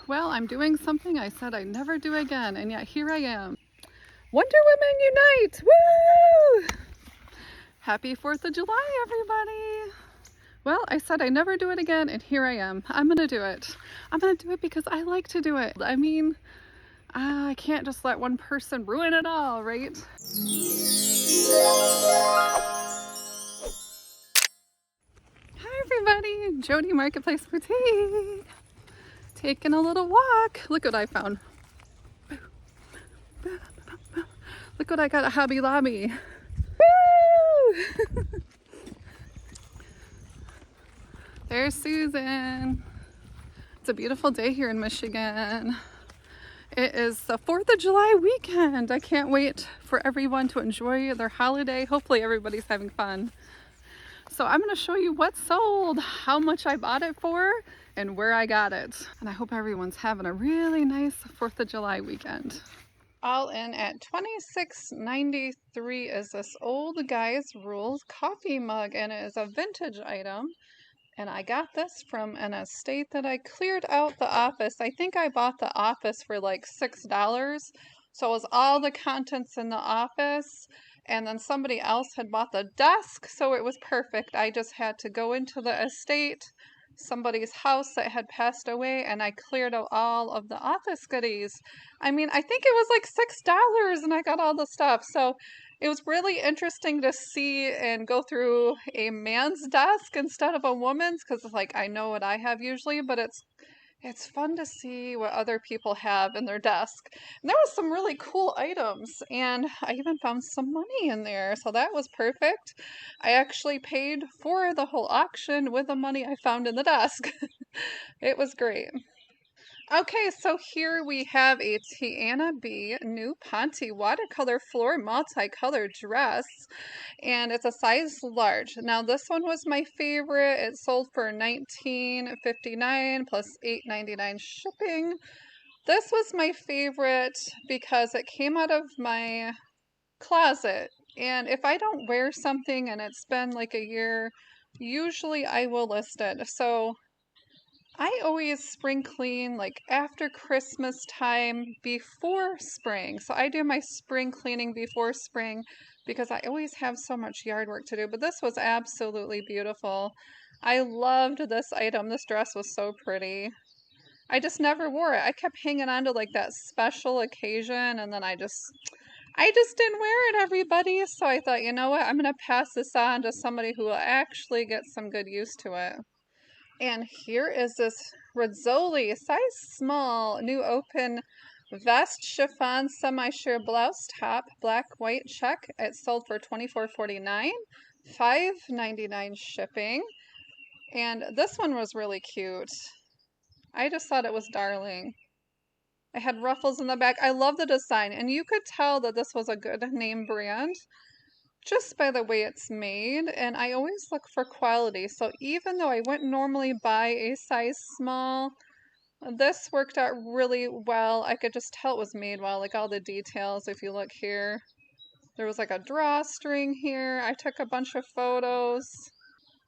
Well, I'm doing something I said I'd never do again, and yet here I am. Wonder Women Unite! Woo! Happy 4th of July, everybody! Well, I said I'd never do it again, and here I am. I'm gonna do it. I'm gonna do it because I like to do it. I mean, I can't just let one person ruin it all, right? Hi, everybody! Jody Marketplace Boutique. Taking a little walk. Look what I found. Look what I got at Hobby Lobby. Woo! There's Susan. It's a beautiful day here in Michigan. It is the 4th of July weekend. I can't wait for everyone to enjoy their holiday. Hopefully everybody's having fun. So I'm going to show you what sold, how much I bought it for, and where I got it. And I hope everyone's having a really nice 4th of July weekend. All in at $26.93 is this Old Guys Rules coffee mug, and it is a vintage item. And I got this from an estate that I cleared out the office. I think I bought the office for like $6. So it was all the contents in the office. And then somebody else had bought the desk. So it was perfect. I just had to go into the estate, somebody's house that had passed away, and I cleared out all of the office goodies. I mean, I think it was like $6 and I got all the stuff. So it was really interesting to see and go through a man's desk instead of a woman's, because like I know what I have usually, but it's fun to see what other people have in their desk. And there was some really cool items, and I even found some money in there, so that was perfect. I actually paid for the whole auction with the money I found in the desk. It was great. Okay, so here we have a Tiana B New Ponte watercolor floor multicolor dress, and it's a size large. Now this one was my favorite. It sold for $19.59 plus $8.99 shipping. This was my favorite because it came out of my closet, and if I don't wear something and it's been like a year, usually I will list it. So I always spring clean like after Christmas time, before spring. So I do my spring cleaning before spring because I always have so much yard work to do. But this was absolutely beautiful. I loved this item. This dress was so pretty. I just never wore it. I kept hanging on to like that special occasion, and then I just didn't wear it, everybody. So I thought, you know what? I'm going to pass this on to somebody who will actually get some good use to it. And here is this Rizzoli, size small, new open vest chiffon semi-sheer blouse top, black white check. It sold for $24.49, $5.99 shipping. And this one was really cute. I just thought it was darling. It had ruffles in the back. I love the design, and you could tell that this was a good name brand just by the way it's made, and I always look for quality. So even though I wouldn't normally buy a size small, this worked out really well. I could just tell it was made well, like all the details. If you look here, there was like a drawstring here. I took a bunch of photos.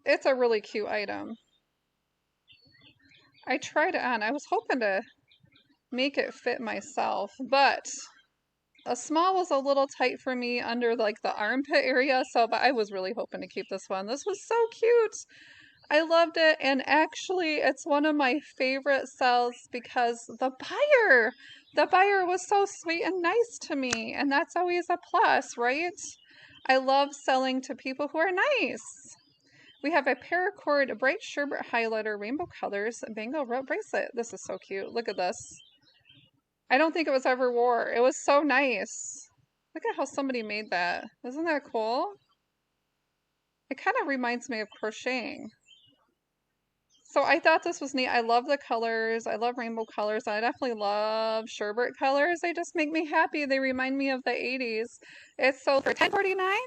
It's a really cute item. I tried it on. I was hoping to make it fit myself, but a small was a little tight for me under like the armpit area, but I was really hoping to keep this one. This was so cute. I loved it, and actually it's one of my favorite sells because the buyer was so sweet and nice to me, and that's always a plus, right? I love selling to people who are nice. We have a paracord bright sherbet highlighter rainbow colors bangle rope bracelet. This is so cute. Look at this. I don't think it was ever wore. It was so nice. Look at how somebody made that. Isn't that cool? It kind of reminds me of crocheting. So I thought this was neat. I love the colors. I love rainbow colors. I definitely love sherbet colors. They just make me happy. They remind me of the 80s. It sold for $10.49,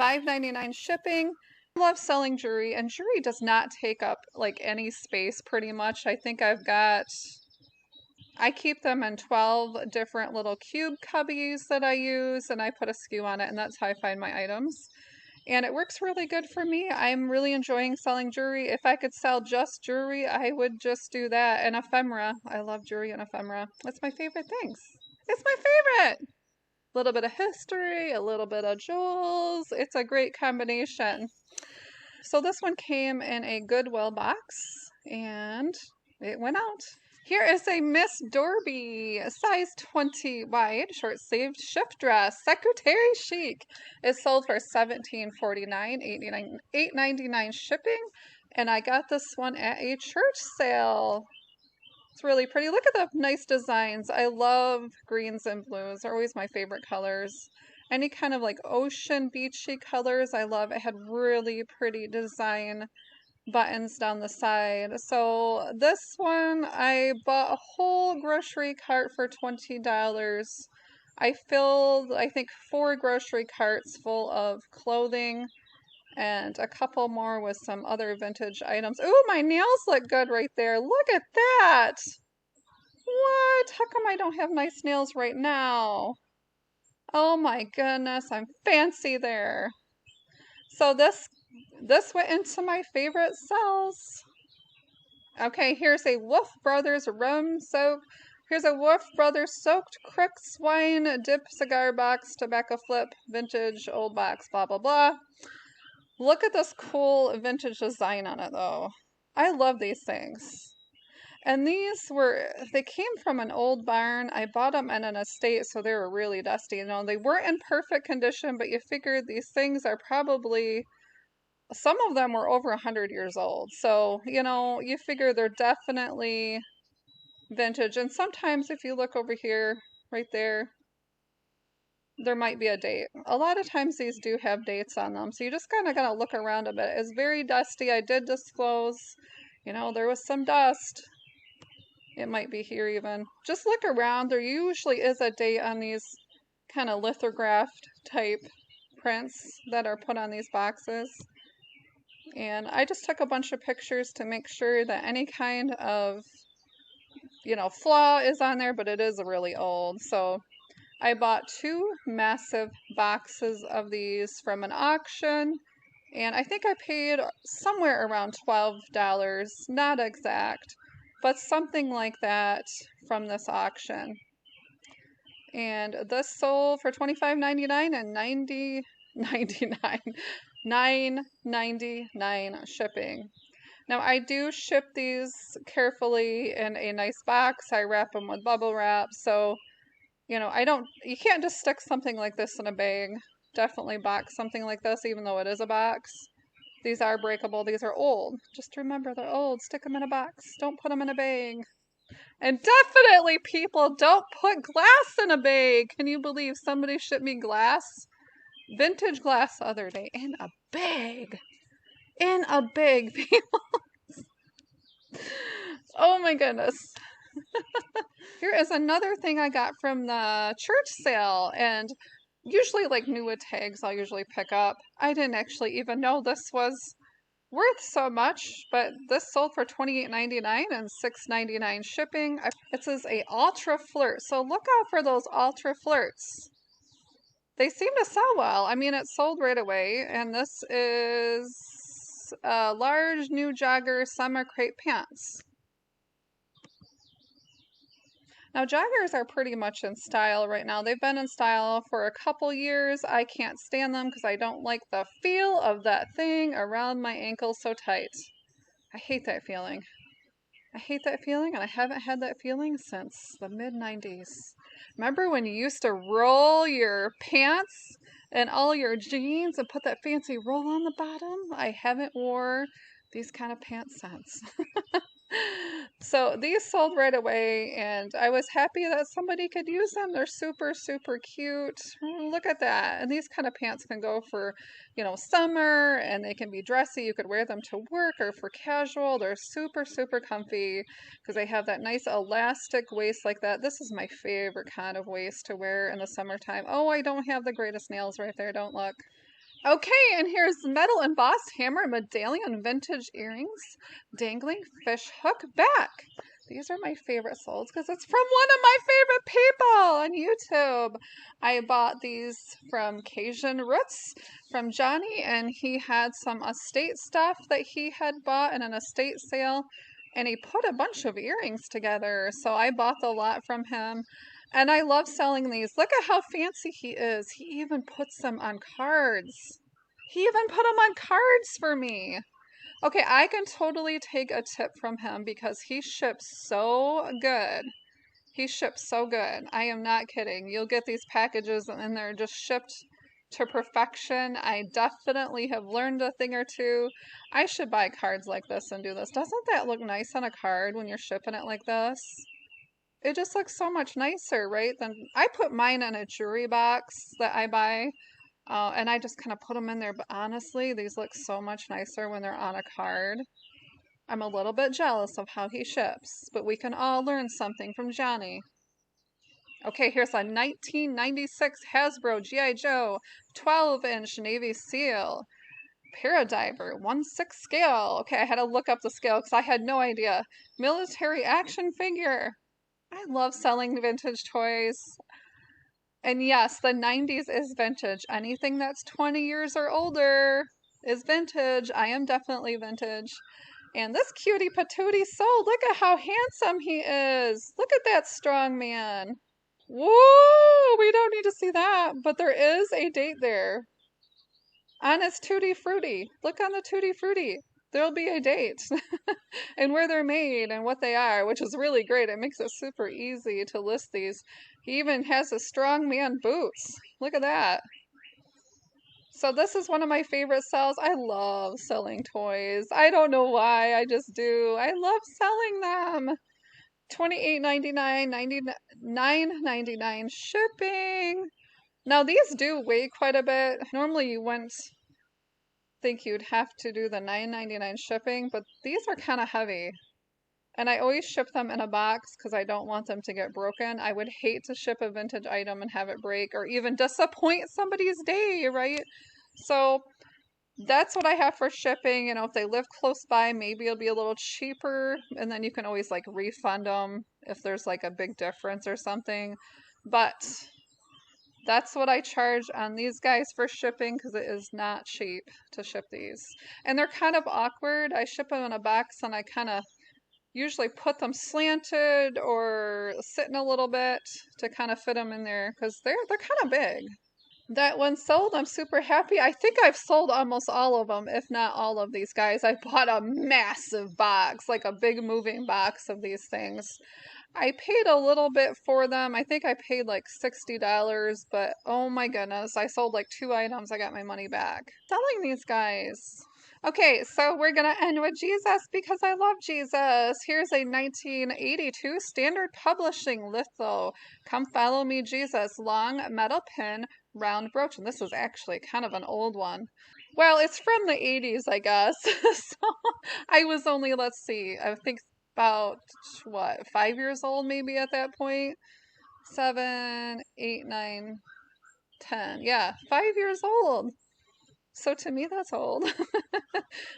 $5.99 shipping. I love selling jewelry, and jewelry does not take up like any space pretty much. I think I keep them in 12 different little cube cubbies that I use, and I put a SKU on it, and that's how I find my items. and it works really good for me. I'm really enjoying selling jewelry. If I could sell just jewelry, I would just do that. And ephemera. I love jewelry and ephemera. That's my favorite things. It's my favorite. A little bit of history, a little bit of jewels. It's a great combination. So this one came in a Goodwill box, and it went out. Here is a Miss Dorby, size 20 wide, short sleeved shift dress, secretary chic. It sold for $17.49, $8.99 shipping, and I got this one at a church sale. It's really pretty. Look at the nice designs. I love greens and blues. They're always my favorite colors. Any kind of like ocean beachy colors I love. It had really pretty design buttons down the side. So this one, I bought a whole grocery cart for $20. I filled, I think, 4 grocery carts full of clothing and a couple more with some other vintage items. Ooh, my nails look good right there. Look at that. What? How come I don't have nice nails right now? Oh my goodness, I'm fancy there. So this went into my favorite cells. Okay, here's a Wolf Brothers rum soak. Here's a Wolf Brothers soaked Crooks wine dip cigar box, tobacco flip, vintage old box, blah blah blah. Look at this cool vintage design on it though. I love these things. And they came from an old barn. I bought them in an estate, so they were really dusty. You know, they weren't in perfect condition, but you figured these things are probably, some of them were over 100 years old. So, you know, you figure they're definitely vintage. And sometimes if you look over here, right there, there might be a date. A lot of times these do have dates on them. So you just kind of got to look around a bit. It's very dusty. I did disclose, you know, there was some dust. It might be here even. Just look around. There usually is a date on these kind of lithographed type prints that are put on these boxes. And I just took a bunch of pictures to make sure that any kind of, you know, flaw is on there, but it is really old. So I bought 2 massive boxes of these from an auction. And I think I paid somewhere around $12, not exact, but something like that from this auction. And this sold for $25.99 and $9.99 shipping. Now I do ship these carefully in a nice box. I wrap them with bubble wrap, so you know, you can't just stick something like this in a bag. Definitely box something like this, even though it is a box. These are breakable. These are old. Just remember, they're old. Stick them in a box. Don't put them in a bag. And definitely, people, don't put glass in a bag. Can you believe somebody shipped me glass? Vintage glass the other day. In a bag. In a bag, people. Oh my goodness. Here is another thing I got from the church sale. And usually, like new tags, I'll usually pick up. I didn't actually even know this was worth so much, but this sold for $28.99 and $6.99 shipping. It says a ultra flirt, so look out for those ultra flirts. They seem to sell well. I mean, it sold right away, and this is large new jogger summer crepe pants. Now, joggers are pretty much in style right now. They've been in style for a couple years. I can't stand them because I don't like the feel of that thing around my ankles so tight. I hate that feeling. I hate that feeling, and I haven't had that feeling since the mid-90s. Remember when you used to roll your pants and all your jeans and put that fancy roll on the bottom? I haven't wore these kind of pants since. So these sold right away, and I was happy that somebody could use them. They're super, super cute. Look at that. And these kind of pants can go for, you know, summer, and they can be dressy. You could wear them to work or for casual. They're super, super comfy because they have that nice elastic waist like that. This is my favorite kind of waist to wear in the summertime. Oh, I don't have the greatest nails right there. Don't look. Okay, and here's metal embossed hammer medallion vintage earrings, dangling fish hook back. These are my favorite souls because it's from one of my favorite people on YouTube. I bought these from Cajun Roots from Johnny, and he had some estate stuff that he had bought in an estate sale, and he put a bunch of earrings together. So I bought the lot from him, and I love selling these. Look at how fancy he is. He even puts them on cards. He even put them on cards for me. Okay, I can totally take a tip from him because he ships so good. He ships so good. I am not kidding. You'll get these packages and they're just shipped to perfection. I definitely have learned a thing or two. I should buy cards like this and do this. Doesn't that look nice on a card when you're shipping it like this? It just looks so much nicer, right? Then I put mine in a jewelry box that I buy. And I just kind of put them in there, but honestly, these look so much nicer when they're on a card. I'm a little bit jealous of how he ships, but we can all learn something from Johnny. Okay, here's a 1996 Hasbro G.I. Joe 12-inch Navy SEAL Paradiver 1/6 scale. Okay, I had to look up the scale because I had no idea. Military action figure. I love selling vintage toys. And yes, the 90s is vintage. Anything that's 20 years or older is vintage. I am definitely vintage. And this cutie patootie soul, look at how handsome he is. Look at that strong man. Whoa, we don't need to see that. But there is a date there. On his Tutti Frutti. Look on the Tutti Frutti. There'll be a date. And where they're made and what they are, which is really great. It makes it super easy to list these. He even has a strongman boots. Look at that. So this is one of my favorite sells. I love selling toys. I don't know why, I just do. I love selling them. $28.99, $99.99 shipping. Now these do weigh quite a bit. Normally you wouldn't think you'd have to do the $9.99 shipping, but these are kind of heavy. And I always ship them in a box because I don't want them to get broken. I would hate to ship a vintage item and have it break or even disappoint somebody's day, right? So that's what I have for shipping. You know, if they live close by, maybe it'll be a little cheaper. And then you can always like refund them if there's like a big difference or something. But that's what I charge on these guys for shipping because it is not cheap to ship these. And they're kind of awkward. I ship them in a box and I kind of usually put them slanted or sitting a little bit to kind of fit them in there because they're kind of big. That one sold. I'm super happy. I think I've sold almost all of them, if not all of these guys. I bought a massive box, like a big moving box of these things. I paid a little bit for them. I think I paid like $60, but oh my goodness, I sold like 2 items. I got my money back. Selling these guys. Okay, so we're going to end with Jesus because I love Jesus. Here's a 1982 Standard Publishing litho. Come follow me, Jesus. Long metal pin, round brooch. And this is actually kind of an old one. Well, it's from the 80s, I guess. So I was only, let's see, I think about, 5 years old maybe at that point? 7, 8, 9, 10. Yeah, 5 years old. So to me, that's old.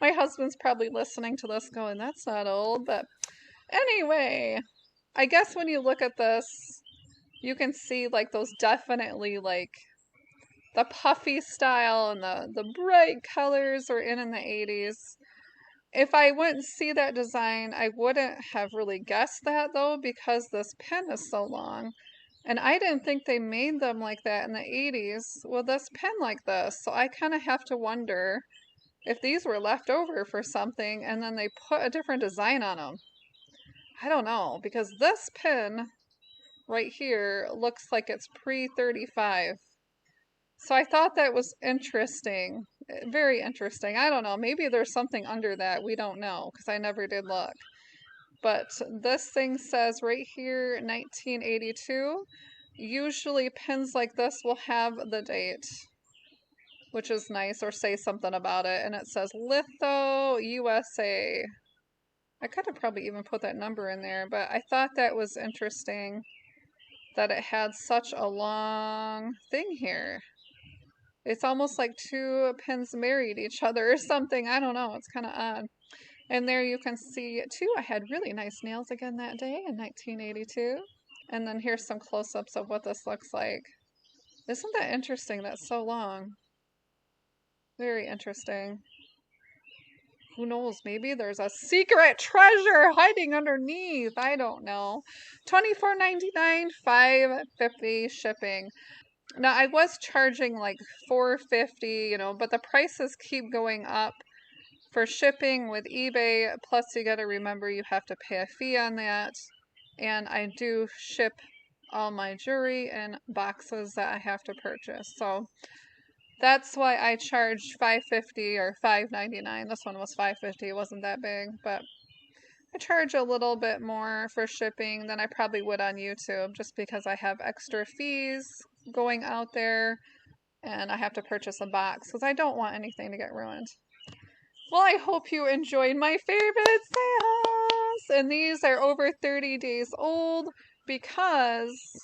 My husband's probably listening to this going, that's not old. But anyway, I guess when you look at this, you can see like those definitely like the puffy style and the bright colors were in the 80s. If I wouldn't see that design, I wouldn't have really guessed that though because this pin is so long. And I didn't think they made them like that in the 80s with this pin like this. So I kind of have to wonder if these were left over for something and then they put a different design on them. I don't know, because this pin right here looks like it's pre-35. So I thought that was interesting. Very interesting. I don't know. Maybe there's something under that. We don't know because I never did look. But this thing says right here, 1982. Usually pins like this will have the date, which is nice, or say something about it. And it says Litho USA. I could have probably even put that number in there, but I thought that was interesting that it had such a long thing here. It's almost like 2 pins married each other or something. I don't know. It's kind of odd. And there you can see too, I had really nice nails again that day in 1982. And then here's some close-ups of what this looks like. Isn't that interesting? That's so long. Very interesting. Who knows? Maybe there's a secret treasure hiding underneath. I don't know. $24.99, $5.50 shipping. Now I was charging like $4.50, but the prices keep going up for shipping with eBay. Plus, you got to remember you have to pay a fee on that. And I do ship all my jewelry in boxes that I have to purchase. So that's why I charged $5.50 or $5.99. This one was $5.50. It wasn't that big, but I charge a little bit more for shipping than I probably would on YouTube, just because I have extra fees going out there and I have to purchase a box because I don't want anything to get ruined. Well, I hope you enjoyed my favorite sales, and these are over 30 days old because...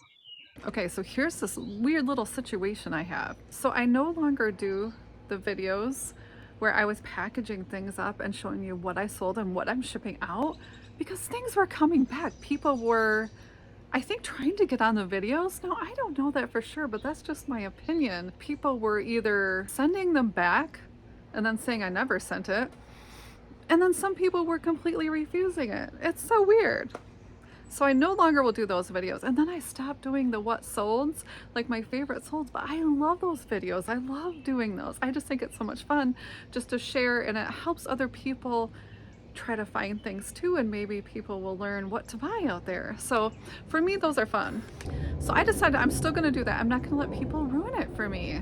Okay, so here's this weird little situation I have. So I no longer do the videos where I was packaging things up and showing you what I sold and what I'm shipping out because things were coming back. People were, I think, trying to get on the videos. Now, I don't know that for sure, but that's just my opinion. People were either sending them back and then saying I never sent it, and then some people were completely refusing it. It's so weird. So I no longer will do those videos. And then I stopped doing the what solds, like my favorite solds, but I love those videos. I love doing those. I just think it's so much fun just to share, and it helps other people try to find things too, and maybe people will learn what to buy out there. So for me, those are fun. So I decided I'm still gonna do that. I'm not gonna let people ruin it for me.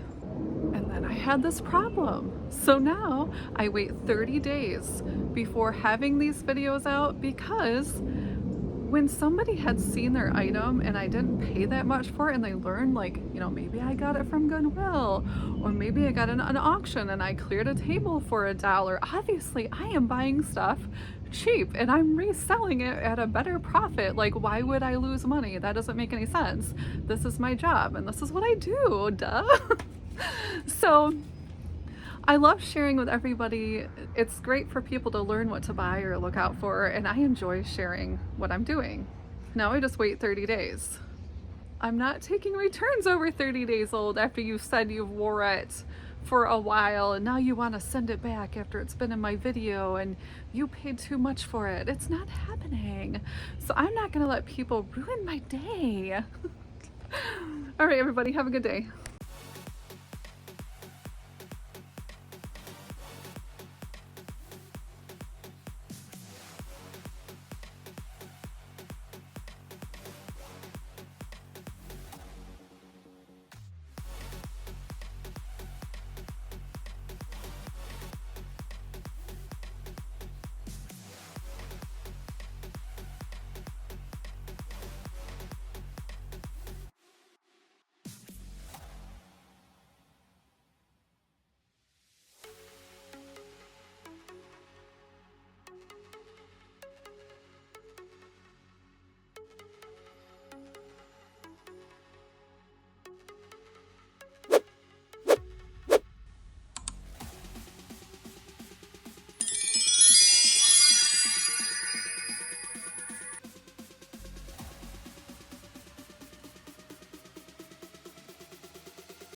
And then I had this problem. So now I wait 30 days before having these videos out, because when somebody had seen their item and I didn't pay that much for it, and they learned, like, maybe I got it from Goodwill, or maybe I got an auction and I cleared a table for $1. Obviously, I am buying stuff cheap and I'm reselling it at a better profit. Like, why would I lose money? That doesn't make any sense. This is my job and this is what I do, duh. So I love sharing with everybody. It's great for people to learn what to buy or look out for, and I enjoy sharing what I'm doing. Now I just wait 30 days. I'm not taking returns over 30 days old after you said you wore it for a while and now you want to send it back after it's been in my video and you paid too much for it. It's not happening. So I'm not going to let people ruin my day. All right, everybody, have a good day.